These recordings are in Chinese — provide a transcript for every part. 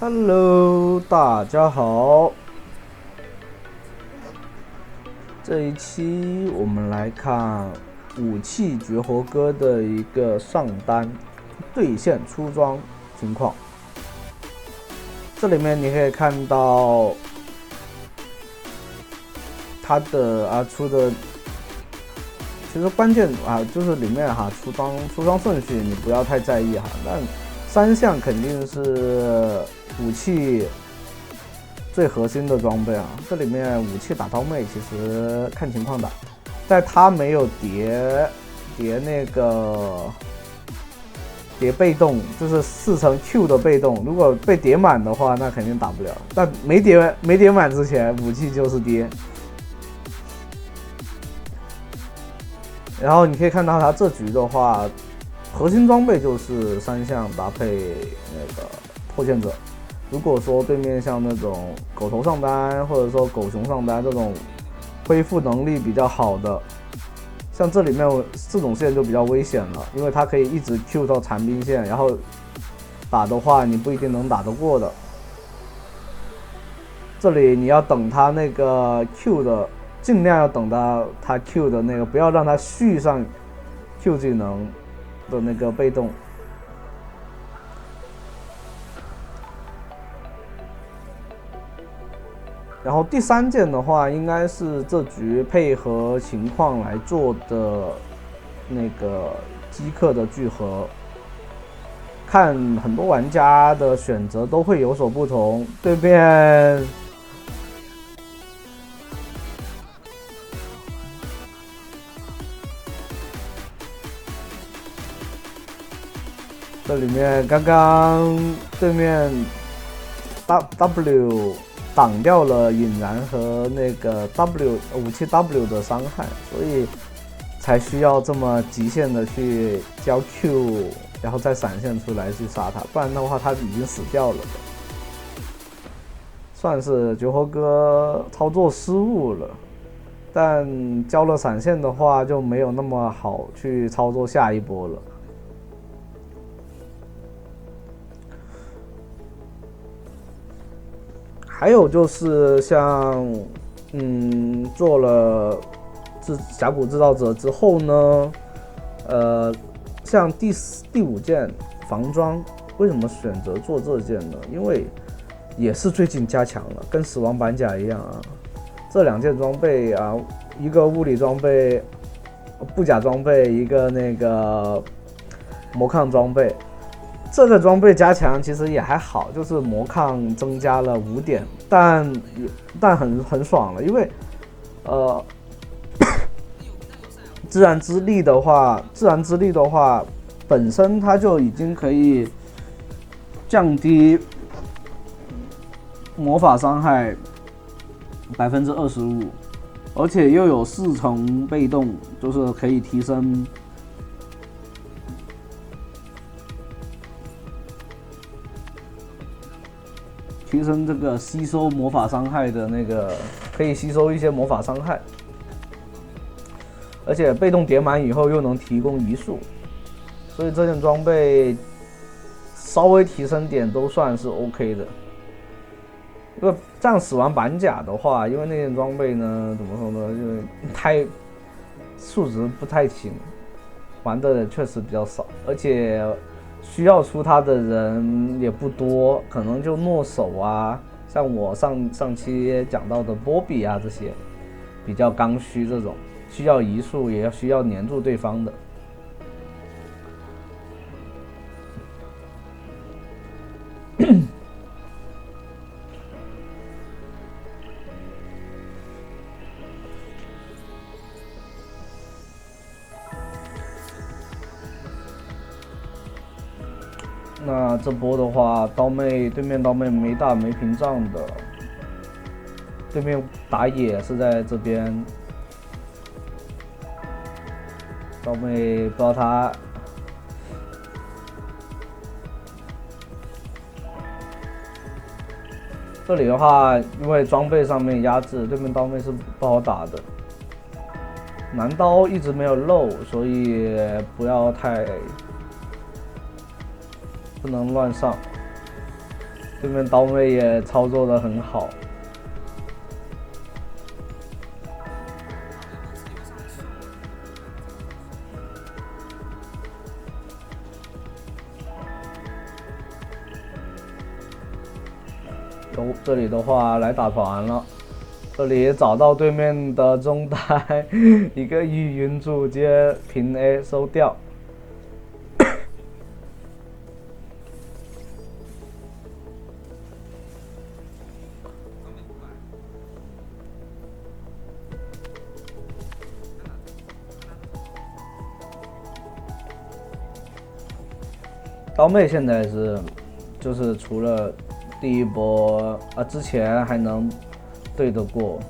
Hello，大家好。这一期我们来看武器绝活哥的一个上单兑现出装情况。这里面你可以看到它的出的，其实关键就是里面出装顺序你不要太在意但三项肯定是武器最核心的装备这里面武器打刀妹其实看情况打，在它没有叠被动，就是4层 Q 的被动，如果被叠满的话那肯定打不了，但没叠满之前武器就是跌。然后你可以看到它这局的话，核心装备就是3项搭配那个破剑者。如果说对面像那种狗头上单或者说狗熊上单这种恢复能力比较好的，像这里面这种线就比较危险了，因为它可以一直 Q 到残兵线，然后打的话你不一定能打得过的。这里你要等他那个 Q 的，尽量要等到他 Q 的那个，不要让他续上 Q 技能的那个被动。然后第3件的话，应该是这局配合情况来做的那个击客的聚合。看很多玩家的选择都会有所不同，对面这里面刚刚对面 W 挡掉了引燃和那个武器 W 的伤害，所以才需要这么极限的去交 Q， 然后再闪现出来去杀他，不然的话他已经死掉了。算是绝活哥操作失误了，但交了闪现的话就没有那么好去操作下一波了。还有就是像做了峡谷制造者之后呢，像第5件防装，为什么选择做这件呢？因为也是最近加强了，跟死亡板甲一样这2件装备一个物理装备布甲装备，一个那个魔抗装备。这个装备加强其实也还好，就是魔抗增加了5点，但很爽了，因为自然之力的话本身它就已经可以降低魔法伤害25%，而且又有4层被动，就是可以提升这个吸收魔法伤害的那个，可以吸收一些魔法伤害，而且被动叠满以后又能提供移速，所以这件装备稍微提升点都算是 OK 的。因为这样死亡板甲的话，因为那件装备呢，怎么说呢，就是数值不太行，玩的确实比较少，而且需要出它的人也不多，可能就诺手像我上期讲到的波比这些比较刚需，这种需要移速也需要黏住对方的。那这波的话，对面刀妹没大没屏障的，对面打野是在这边，刀妹不知道他这里的话，因为装备上面压制，对面刀妹是不好打的。男刀一直没有漏，所以不要太不能乱上。对面刀妹也操作的很好。这里的话来打团了，这里找到对面的中单，一个御云柱接平 A 收掉。刀妹现在就是除了第一波之前还能对得过，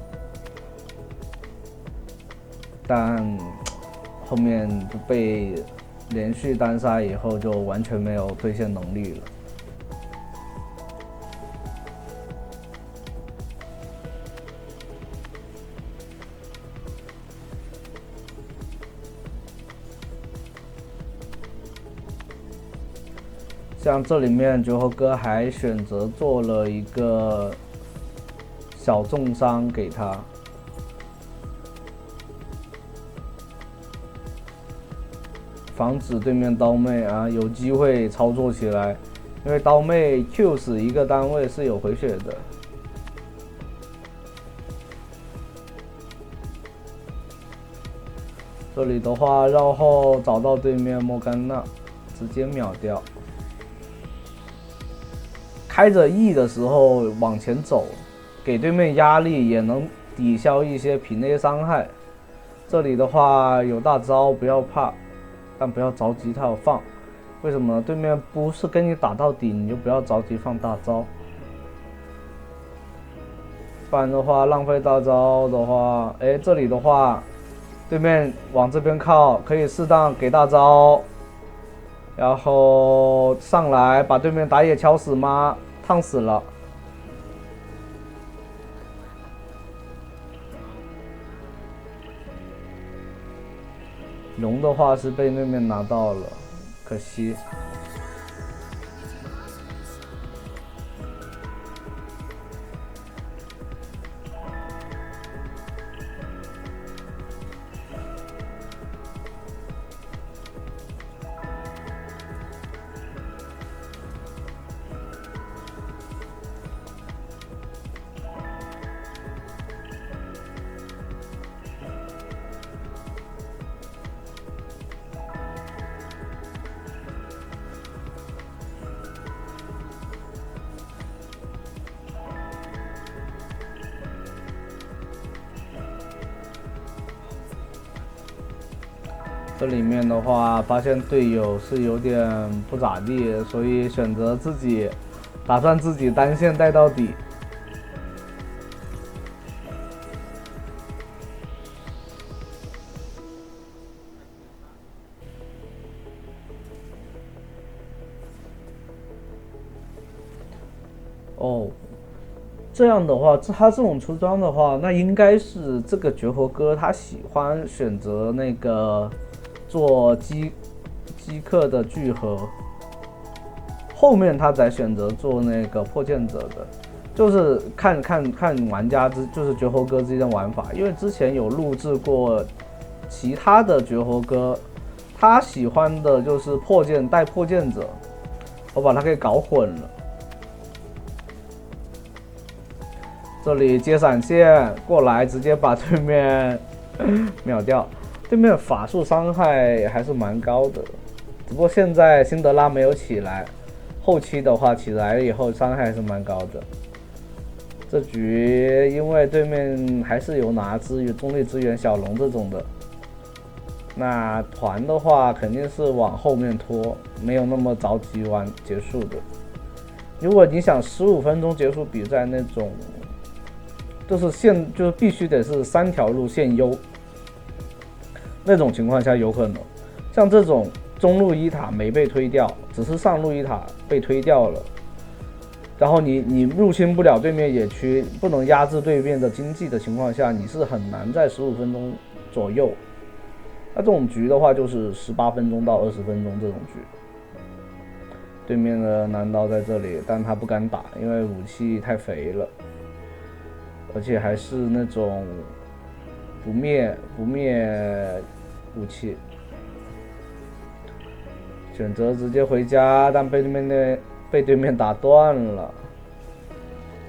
但后面就被连续单杀以后就完全没有兑现能力了。像这里面绝活哥还选择做了一个小重伤给他，防止对面刀妹有机会操作起来，因为刀妹 Q 死一个单位是有回血的。这里的话绕后找到对面莫甘娜，直接秒掉。开着 E 的时候往前走，给对面压力，也能抵消一些平 A 伤害。这里的话有大招不要怕，但不要着急他要放。为什么？对面不是跟你打到底，你就不要着急放大招。不然的话浪费大招的话，这里的话，对面往这边靠，可以适当给大招。然后上来把对面打野敲死吗？烫死了。龙的话是被对面拿到了，可惜。这里面的话，发现队友是有点不咋地，所以选择打算自己单线带到底。哦，这样的话，他这种出装的话，那应该是这个绝活哥他喜欢选择那个做击客的聚合，后面他才选择做那个破剑者的，就是看玩家就是绝活哥之间的玩法，因为之前有录制过其他的绝活哥，他喜欢的就是带破剑者，我把他给搞混了。这里接闪现过来，直接把对面秒掉。对面法术伤害还是蛮高的，只不过现在辛德拉没有起来，后期的话起来以后伤害还是蛮高的。这局因为对面还是有拿中立支援小龙这种的，那团的话肯定是往后面拖，没有那么着急结束的。如果你想15分钟结束比赛那种。就是必须得是3条路线优，那种情况下有可能。像这种中路一塔没被推掉，只是上路一塔被推掉了，然后你入侵不了对面野区，不能压制对面的经济的情况下，你是很难在15分钟左右。那这种局的话，就是18分钟到20分钟这种局。对面的男刀在这里，但他不敢打，因为武器太肥了，而且还是那种不灭武器。选择直接回家，但被对面打断了。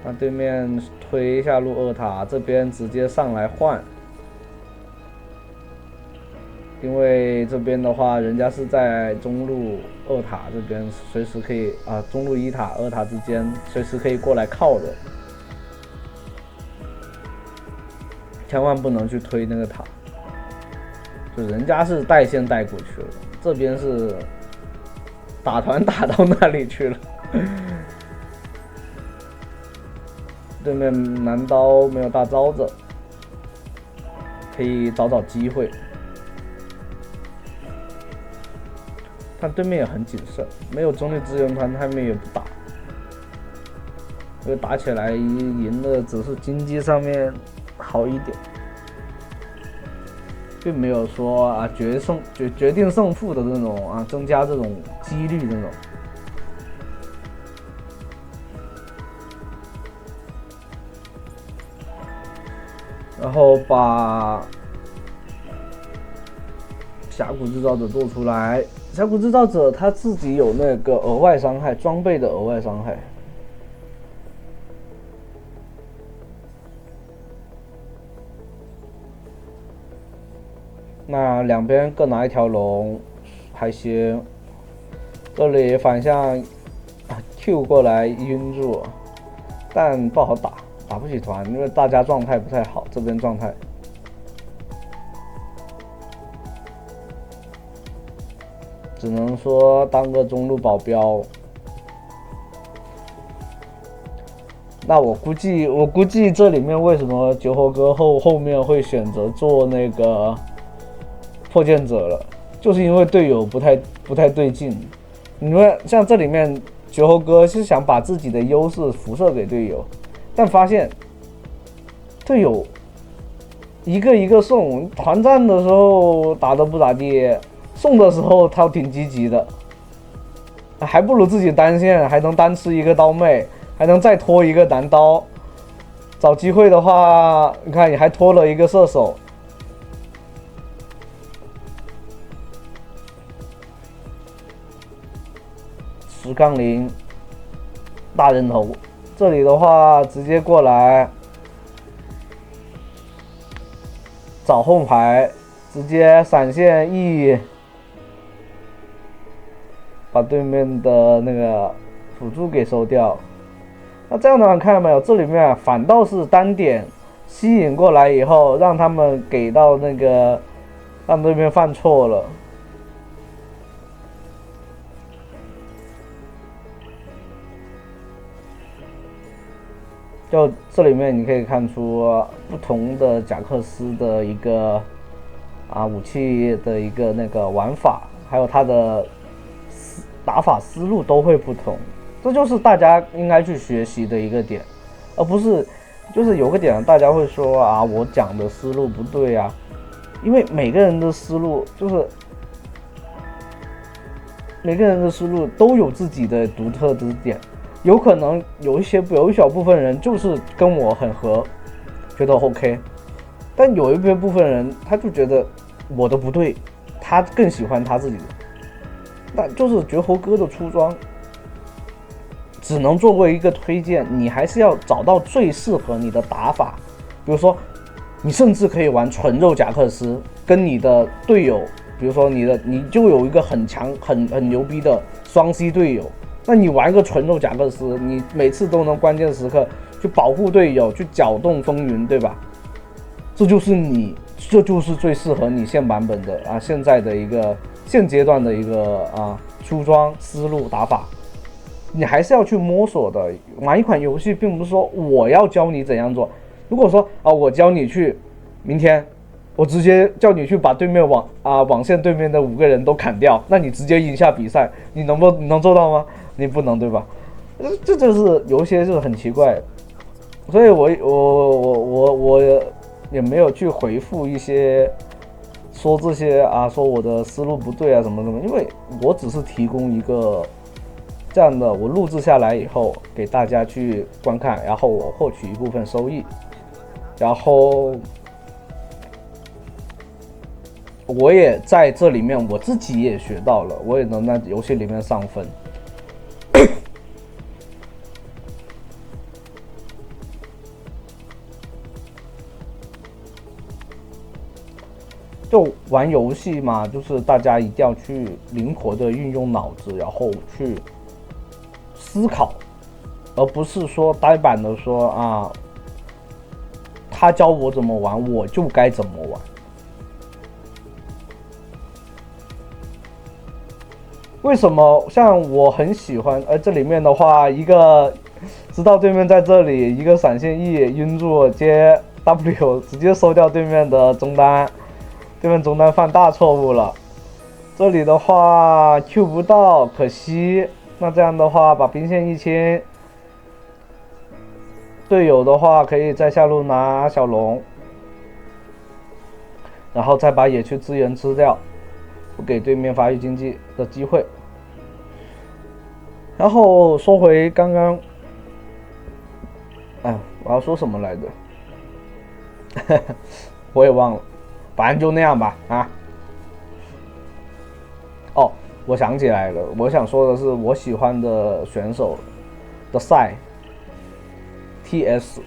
那对面推下路2塔，这边直接上来换。因为这边的话，人家是在中路2塔这边，随时可以中路1塔、2塔之间随时可以过来靠的，千万不能去推那个塔，就人家是带线带过去了，这边是打团打到那里去了。对面男刀没有大招子，可以找机会。但对面也很谨慎，没有中立支援团，他们也不打，因为打起来赢的只是经济上面好一点，并没有说决定胜负的这种增加这种几率这种。然后把峡谷制造者做出来。峡谷制造者他自己有那个额外伤害，装备的额外伤害。那两边各拿一条龙，还行。这里反向Q 过来晕住，但不好打，打不起团，因为大家状态不太好，这边状态。只能说当个中路保镖。那我估计这里面为什么绝活哥后面会选择做那个破剑者了，就是因为队友不太对劲。你们像这里面绝活哥是想把自己的优势辐射给队友，但发现队友一个送，团战的时候打得不咋地。送的时候他挺积极的，还不如自己单线，还能单吃一个刀妹，还能再拖一个男刀。找机会的话，你看你还拖了一个射手。10-0大人头，这里的话直接过来找后排，直接闪现E。把对面的那个辅助给收掉。那这样的话，看到没有？这里面反倒是单点吸引过来以后，让他们给到那个，让对面犯错了。就这里面你可以看出不同的贾克斯的一个武器的一个那个玩法，还有他的打法思路都会不同，这就是大家应该去学习的一个点，而不是就是有个点大家会说我讲的思路不对啊，因为每个人的思路都有自己的独特的点，有可能有一小部分人就是跟我很合，觉得 OK， 但有一部分人他就觉得我的不对，他更喜欢他自己的。那就是绝活哥的出装，只能作为一个推荐，你还是要找到最适合你的打法。比如说，你甚至可以玩纯肉贾克斯，跟你的队友，比如说你就有一个很强、很牛逼的双 C 队友，那你玩个纯肉贾克斯，你每次都能关键时刻去保护队友，去搅动风云，对吧？这就是最适合你现版本的现在的一个现阶段的一个出装思路打法，你还是要去摸索的。玩一款游戏并不是说我要教你怎样做，如果说我教你去，明天我直接叫你去把对面网线对面的5个人都砍掉，那你直接赢下比赛，你能做到吗？你不能，对吧？这就是有些就是很奇怪，所以我也没有去回复一些说这些说我的思路不对什么什么，因为我只是提供一个这样的我录制下来以后给大家去观看，然后我获取一部分收益，然后我也在这里面我自己也学到了，我也能在游戏里面上分。就玩游戏嘛，就是大家一定要去灵活的运用脑子，然后去思考，而不是说呆板的说啊，他教我怎么玩，我就该怎么玩。为什么像我很喜欢，这里面的话，一个知道对面在这里，一个闪现 E 晕住接 W， 直接收掉对面的中单。对面中单犯大错误了，这里的话 Q 不到，可惜。那这样的话，把兵线一清，队友的话可以在下路拿小龙，然后再把野区资源吃掉，不给对面发育经济的机会。然后说回刚刚，我要说什么来着？我也忘了。反正就那样吧啊！哦，我想起来了，我想说的是，我喜欢的选手的赛 TS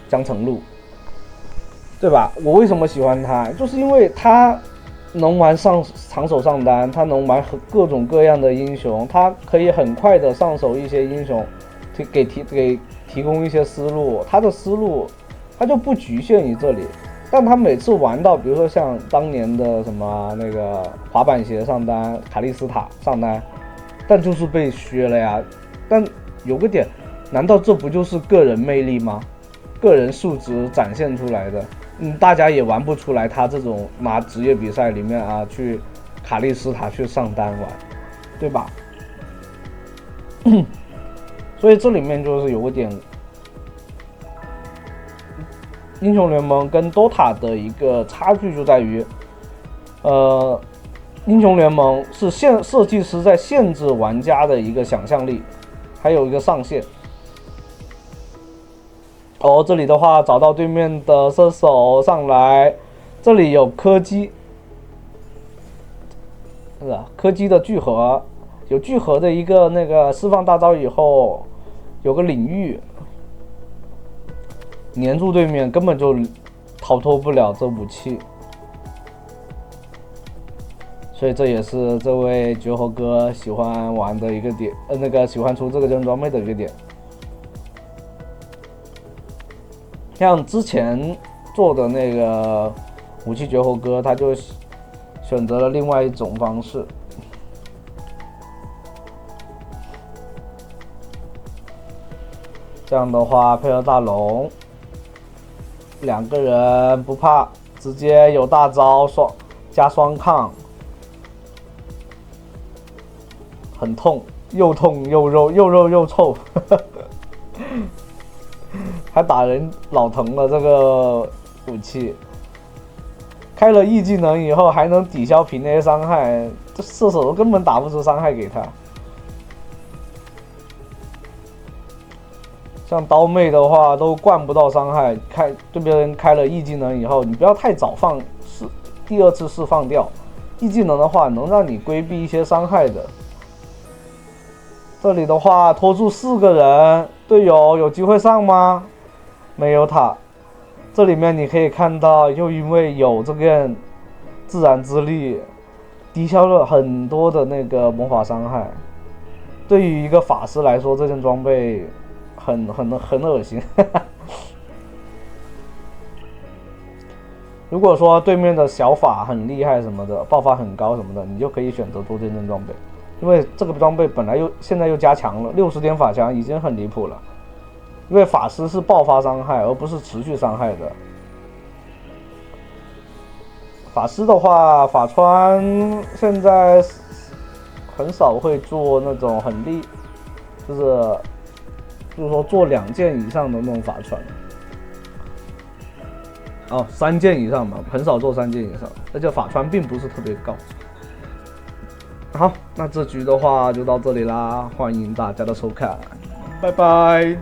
江澄璐，对吧？我为什么喜欢他？就是因为他能玩长手上单，他能玩各种各样的英雄，他可以很快的上手一些英雄，给提供一些思路，他的思路他就不局限于这里。但他每次玩到，比如说像当年的什么那个滑板鞋上单、卡莉斯塔上单，但就是被削了呀。但有个点，难道这不就是个人魅力吗？个人素质展现出来的，大家也玩不出来他这种拿职业比赛里面啊去卡莉斯塔去上单玩，对吧？所以这里面就是有个点。英雄联盟跟 DOTA 的一个差距就在于，英雄联盟是设计师在限制玩家的一个想象力，还有一个上限。这里的话找到对面的射手上来，这里有柯基，是吧？柯基的聚合，有聚合的一个那个释放大招以后，有个领域。黏住对面根本就逃脱不了这武器，所以这也是这位绝活哥喜欢玩的一个点，喜欢出这个真人装备的一个点。像之前做的那个武器绝活哥，他就选择了另外一种方式。这样的话配合大龙。两个人不怕，直接有大招加双抗，很痛，又痛又肉，又肉又臭，还打人老疼了。这个武器开了 E 技能以后，还能抵消平 A 伤害，这射手根本打不出伤害给他。像刀妹的话都灌不到伤害，对别人开了 E 技能以后，你不要太早放第二次释放掉 E 技能的话，能让你规避一些伤害的。这里的话拖住4个人，队友有机会上吗？没有塔。这里面你可以看到，又因为有这个自然之力，抵消了很多的那个魔法伤害。对于一个法师来说，这件装备很恶心。如果说对面的小法很厉害什么的，爆发很高什么的，你就可以选择做这件装备，因为这个装备本来现在又加强了60点法强，已经很离谱了。因为法师是爆发伤害，而不是持续伤害的。法师的话，法川现在很少会做那种很就是说做2件以上的那种法川。3件以上吧，很少做3件以上，而且法川并不是特别高。好，那这局的话就到这里啦，欢迎大家的收看，拜拜。